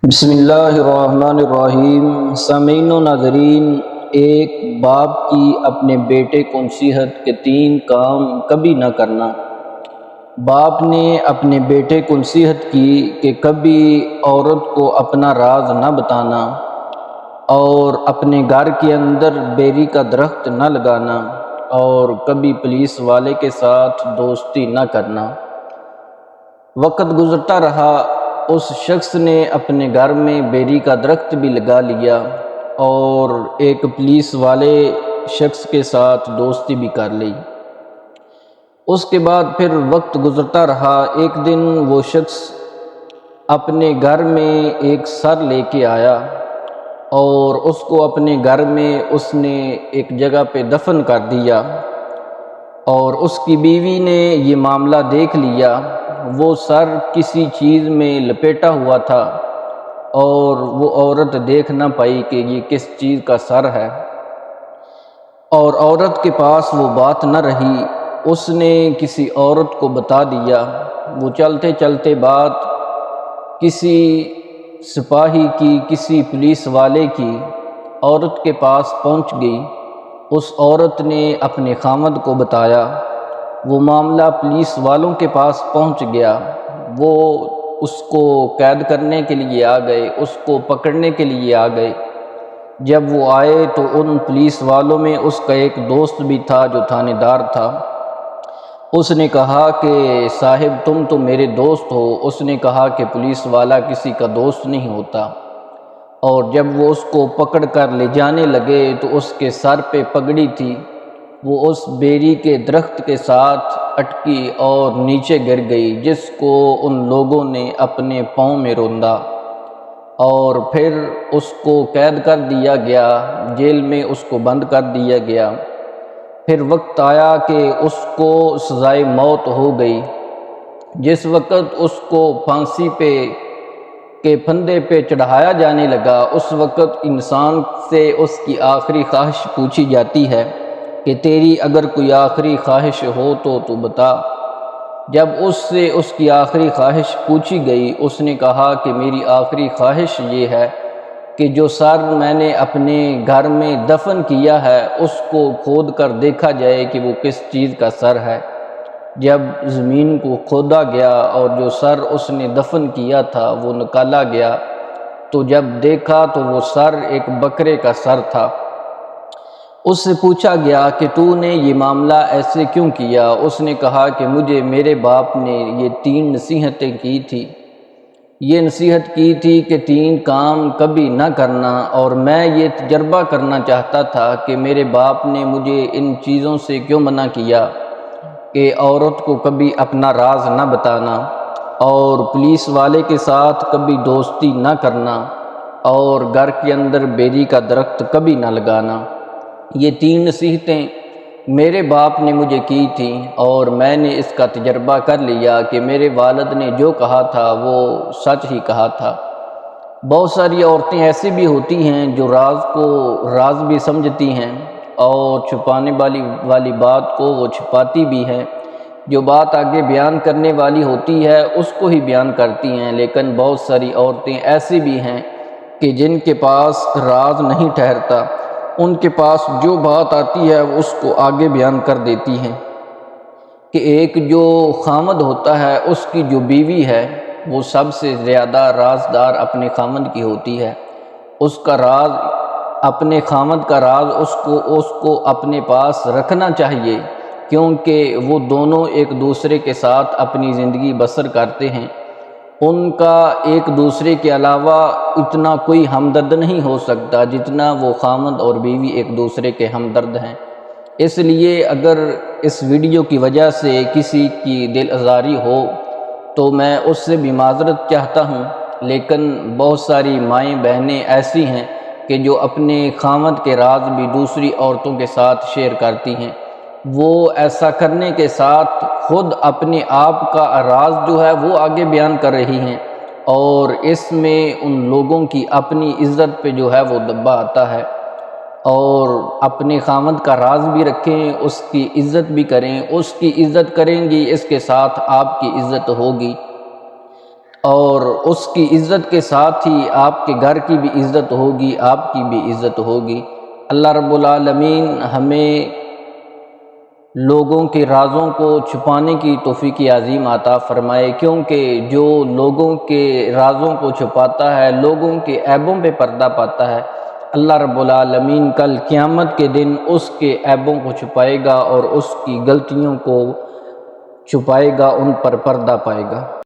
بسم اللہ الرحمن الرحیم۔ سامعین و ناظرین، ایک باپ کی اپنے بیٹے کو نصیحت کہ 3 کام کبھی نہ کرنا۔ باپ نے اپنے بیٹے کو نصیحت کی کہ کبھی عورت کو اپنا راز نہ بتانا اور اپنے گھر کے اندر بیری کا درخت نہ لگانا اور کبھی پولیس والے کے ساتھ دوستی نہ کرنا۔ وقت گزرتا رہا، اس شخص نے اپنے گھر میں بیری کا درخت بھی لگا لیا اور ایک پولیس والے شخص کے ساتھ دوستی بھی کر لی۔ اس کے بعد پھر وقت گزرتا رہا، ایک دن وہ شخص اپنے گھر میں ایک سر لے کے آیا اور اس کو اپنے گھر میں اس نے ایک جگہ پہ دفن کر دیا، اور اس کی بیوی نے یہ معاملہ دیکھ لیا۔ وہ سر کسی چیز میں لپیٹا ہوا تھا اور وہ عورت دیکھ نہ پائی کہ یہ کس چیز کا سر ہے، اور عورت کے پاس وہ بات نہ رہی۔ اس نے کسی عورت کو بتا دیا۔ وہ چلتے چلتے بات کسی سپاہی کی، کسی پولیس والے کی عورت کے پاس پہنچ گئی۔ اس عورت نے اپنے خاوند کو بتایا۔ وہ معاملہ پولیس والوں کے پاس پہنچ گیا۔ وہ اس کو قید کرنے کے لیے آ گئے، اس کو پکڑنے کے لیے آ گئے۔ جب وہ آئے تو ان پولیس والوں میں اس کا ایک دوست بھی تھا جو تھانے دار تھا۔ اس نے کہا کہ صاحب تم تو میرے دوست ہو۔ اس نے کہا کہ پولیس والا کسی کا دوست نہیں ہوتا، اور جب وہ اس کو پکڑ کر لے جانے لگے تو اس کے سر پہ پگڑی تھی، وہ اس بیری کے درخت کے ساتھ اٹکی اور نیچے گر گئی، جس کو ان لوگوں نے اپنے پاؤں میں روندا، اور پھر اس کو قید کر دیا گیا، جیل میں اس کو بند کر دیا گیا۔ پھر وقت آیا کہ اس کو سزائے موت ہو گئی۔ جس وقت اس کو پھانسی کے پھندے پہ چڑھایا جانے لگا، اس وقت انسان سے اس کی آخری خواہش پوچھی جاتی ہے کہ تیری اگر کوئی آخری خواہش ہو تو بتا۔ جب اس سے اس کی آخری خواہش پوچھی گئی، اس نے کہا کہ میری آخری خواہش یہ ہے کہ جو سر میں نے اپنے گھر میں دفن کیا ہے اس کو کھود کر دیکھا جائے کہ وہ کس چیز کا سر ہے۔ جب زمین کو کھودا گیا اور جو سر اس نے دفن کیا تھا وہ نکالا گیا، تو جب دیکھا تو وہ سر ایک بکرے کا سر تھا۔ اس سے پوچھا گیا کہ تو نے یہ معاملہ ایسے کیوں کیا؟ اس نے کہا کہ مجھے میرے باپ نے یہ 3 نصیحتیں کی تھی۔ یہ نصیحت کی تھی کہ 3 کام کبھی نہ کرنا، اور میں یہ تجربہ کرنا چاہتا تھا کہ میرے باپ نے مجھے ان چیزوں سے کیوں منع کیا کہ عورت کو کبھی اپنا راز نہ بتانا، اور پولیس والے کے ساتھ کبھی دوستی نہ کرنا، اور گھر کے اندر بیری کا درخت کبھی نہ لگانا۔ یہ 3 نصیحتیں میرے باپ نے مجھے کی تھیں، اور میں نے اس کا تجربہ کر لیا کہ میرے والد نے جو کہا تھا وہ سچ ہی کہا تھا۔ بہت ساری عورتیں ایسی بھی ہوتی ہیں جو راز کو راز بھی سمجھتی ہیں، اور چھپانے والی بات کو وہ چھپاتی بھی ہیں۔ جو بات آگے بیان کرنے والی ہوتی ہے اس کو ہی بیان کرتی ہیں، لیکن بہت ساری عورتیں ایسی بھی ہیں کہ جن کے پاس راز نہیں ٹھہرتا، ان کے پاس جو بات آتی ہے اس کو آگے بیان کر دیتی ہیں۔ کہ ایک جو خامد ہوتا ہے اس کی جو بیوی ہے وہ سب سے زیادہ رازدار اپنے خامد کی ہوتی ہے۔ اس کا راز، اپنے خامد کا راز اس کو اپنے پاس رکھنا چاہیے، کیونکہ وہ دونوں ایک دوسرے کے ساتھ اپنی زندگی بسر کرتے ہیں۔ ان کا ایک دوسرے کے علاوہ اتنا کوئی ہمدرد نہیں ہو سکتا جتنا وہ خامد اور بیوی ایک دوسرے کے ہمدرد ہیں۔ اس لیے اگر اس ویڈیو کی وجہ سے کسی کی دل آزاری ہو تو میں اس سے بھی معذرت چاہتا ہوں، لیکن بہت ساری مائیں بہنیں ایسی ہیں کہ جو اپنے خامد کے راز بھی دوسری عورتوں کے ساتھ شیئر کرتی ہیں۔ وہ ایسا کرنے کے ساتھ خود اپنے آپ کا راز جو ہے وہ آگے بیان کر رہی ہیں، اور اس میں ان لوگوں کی اپنی عزت پہ جو ہے وہ دبا آتا ہے۔ اور اپنے خامد کا راز بھی رکھیں، اس کی عزت بھی کریں، اس کی عزت کریں گی اس کے ساتھ آپ کی عزت ہوگی۔ اور اس کی عزت کے ساتھ ہی آپ کے گھر کی بھی عزت ہوگی، آپ کی بھی عزت ہوگی۔ اللہ رب العالمین ہمیں لوگوں کے رازوں کو چھپانے کی توفیق عظیم عطا فرمائے، کیونکہ جو لوگوں کے رازوں کو چھپاتا ہے، لوگوں کے عیبوں پہ پردہ پاتا ہے، اللہ رب العالمین کل قیامت کے دن اس کے عیبوں کو چھپائے گا اور اس کی غلطیوں کو چھپائے گا، ان پر پردہ پائے گا۔